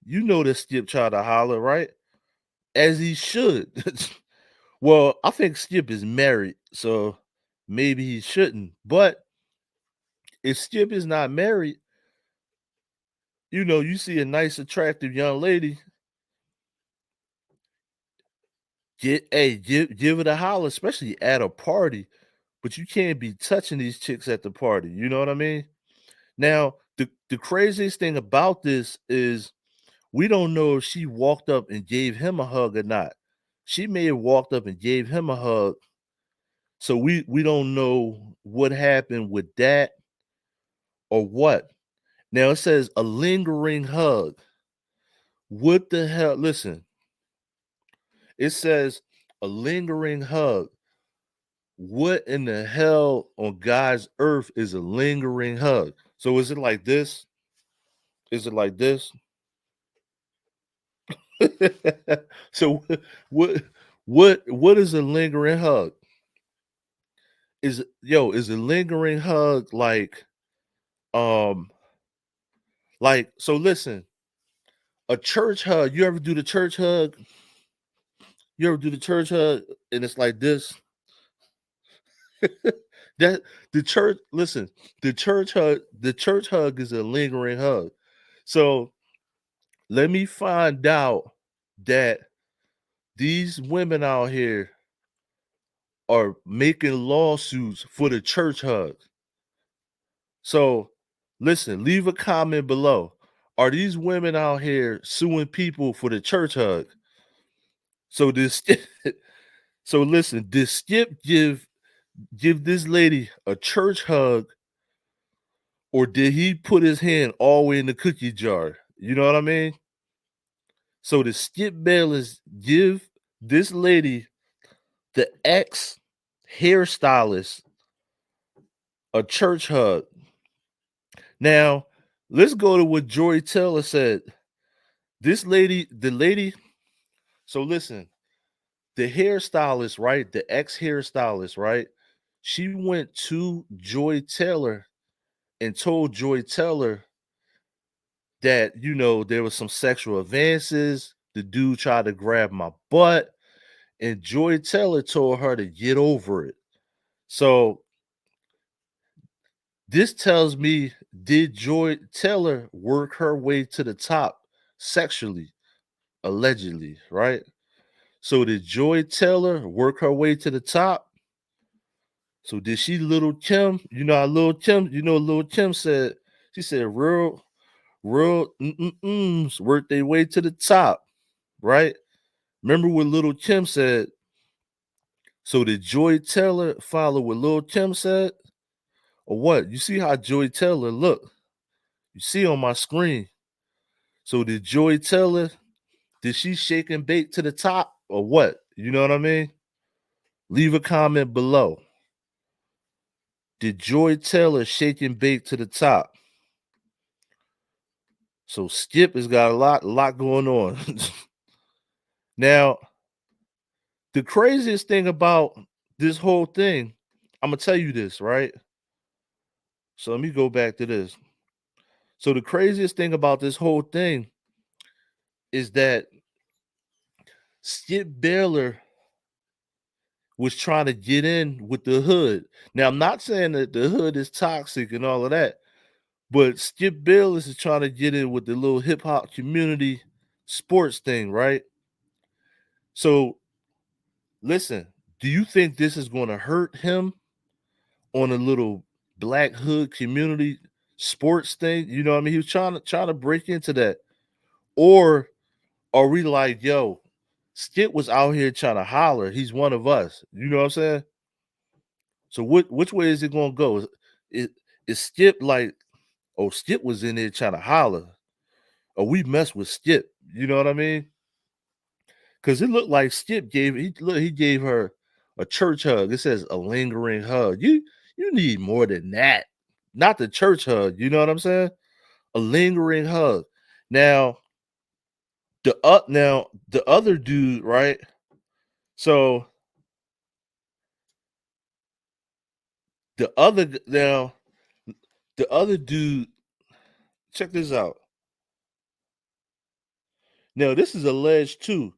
you know that Skip tried to holler, right? As he should. Well, I think Skip is married, so maybe he shouldn't. But if Skip is not married, you see a nice, attractive young lady, give it a holler, especially at a party. But you can't be touching these chicks at the party. You know what I mean? Now, the craziest thing about this is we don't know if she walked up and gave him a hug or not. She may have walked up and gave him a hug, so we don't know what happened with that or what. Now it says a lingering hug. What the hell? Listen, it says a lingering hug. What in the hell on God's earth is a lingering hug? So is it like this? Is it like this? So what what is a lingering hug? Is a lingering hug um so listen, a church hug, you ever do the church hug? You ever do the church hug and it's like this? That the church listen, the church hug is a lingering hug. So let me find out that these women out here are making lawsuits for the church hug. So listen, leave a comment below. Are these women out here suing people for the church hug? So this so listen, did Skip give this lady a church hug, or did he put his hand all the way in the cookie jar? You know what I mean? So did Skip Bayless give this lady, the ex hairstylist, a church hug? Now, let's go to what Joy Taylor said. The lady, so listen, the hairstylist, right? The ex hairstylist, right? She went to Joy Taylor and told Joy Taylor that, there was some sexual advances. The dude tried to grab my butt, and Joy Taylor told her to get over it. So this tells me, did Joy Taylor work her way to the top sexually, allegedly, right? So did Joy Taylor work her way to the top? So did she Little Kim? Little Kim said, she said real worked their way to the top, right? Remember what Little Kim said? So did Joy Taylor follow what Little Kim said? Or what? You see how Joy Taylor look? You see on my screen. So did Joy Taylor, did she shake and bake to the top or what? You know what I mean? Leave a comment below. Did Joy Taylor shake and bake to the top? So Skip has got a lot going on. Now, the craziest thing about this whole thing, I'm gonna tell you this, right? So let me go back to this. So the craziest thing about this whole thing is that Skip Baylor was trying to get in with the hood. Now, I'm not saying that the hood is toxic and all of that, but Skip Bayless is trying to get in with the little hip hop community sports thing, right? So listen, do you think this is going to hurt him on a little black hood community sports thing? You know what I mean? He was trying to break into that. Or are we like, yo, Skip was out here trying to holler. He's one of us. You know what I'm saying? So which way is it gonna go? Is, is Skip like, oh, Skip was in there trying to holler, or we messed with Skip? You know what I mean? Because it looked like Skip he gave her a church hug. It says a lingering hug. You need more than that. Not the church hug. You know what I'm saying? A lingering hug. Now the other dude, right? So the other now the other dude, check this out. Now, this is alleged too.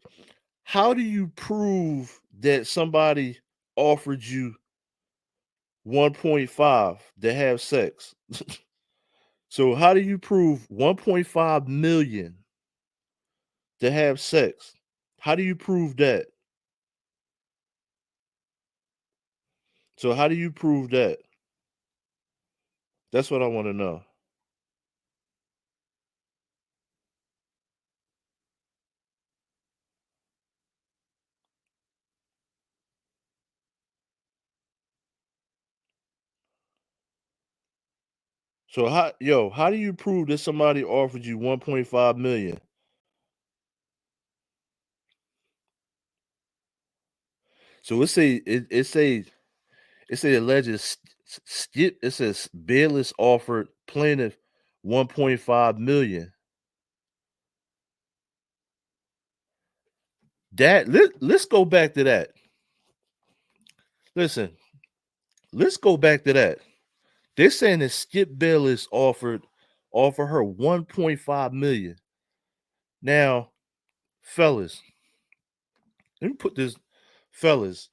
How do you prove that somebody offered you 1.5 to have sex? So how do you prove 1.5 million to have sex? How do you prove that? So how do you prove that? That's what I want to know. So how do you prove that somebody offered you 1.5 million? So it say alleged Skip, it says Bayless offered plaintiff 1.5 million. Let's go back to that. Listen, let's go back to that. They're saying that Skip Bayless offer her 1.5 million. Now, fellas, let me put this, fellas.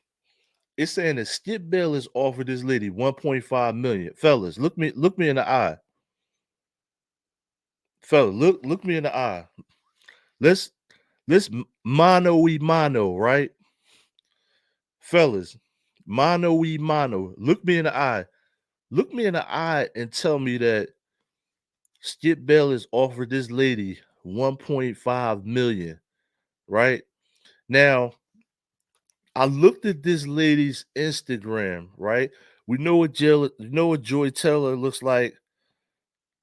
It's saying that Skip Bayless offered this lady 1.5 million. Fellas, look me in the eye. Fella, look me in the eye. Let's mano y mano, right? Fellas, mano y mano. Look me in the eye. Look me in the eye and tell me that Skip Bayless offered this lady 1.5 million, right? Now, I looked at this lady's Instagram, right? We know what Joy Taylor looks like,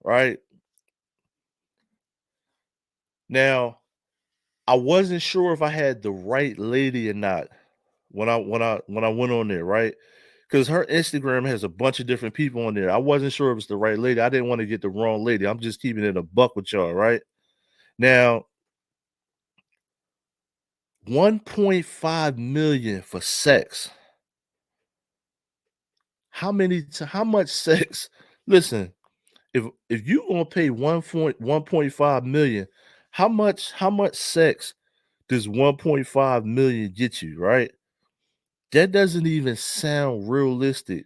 right? Now, I wasn't sure if I had the right lady or not when I went on there, right? Because her Instagram has a bunch of different people on there. I wasn't sure if it's the right lady. I didn't want to get the wrong lady. I'm just keeping it a buck with y'all, right? Now, 1.5 million for sex. How much sex? Listen, if you gonna pay 1.5 million, how much sex does 1.5 million get you, right? That doesn't even sound realistic.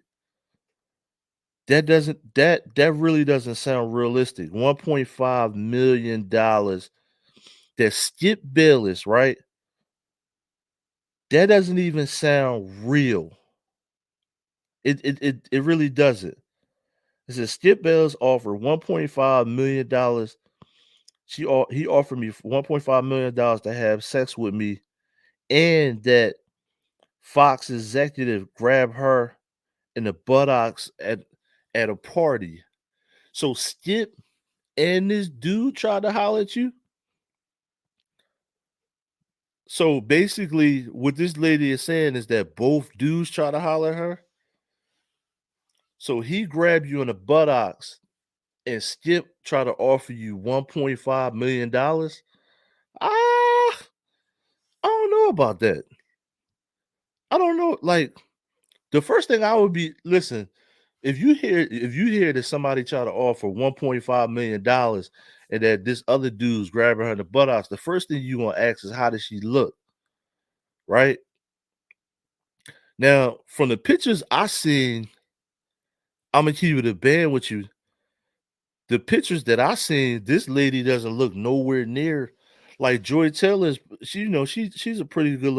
That really doesn't sound realistic. $1.5 million that Skip Bayless, right? That doesn't even sound real. It really doesn't. It says Skip Bayless offered $1.5 million. He offered me $1.5 million to have sex with me, and that Fox executive grabbed her in the buttocks at a party. So Skip and this dude tried to holler at you. So basically, what this lady is saying is that both dudes try to holler at her. So he grabbed you in the buttocks and Skip try to offer you $1.5 million. Ah, I don't know about that. I don't know. Like the first thing I would be listen, if you hear that somebody try to offer $1.5 million and that this other dude's grabbing her in the buttocks, the first thing you gonna ask is how does she look, right? Now, from the pictures I seen, I'm gonna keep it a band with you. The pictures that I seen, this lady doesn't look nowhere near like Joy Taylor's. She's a pretty good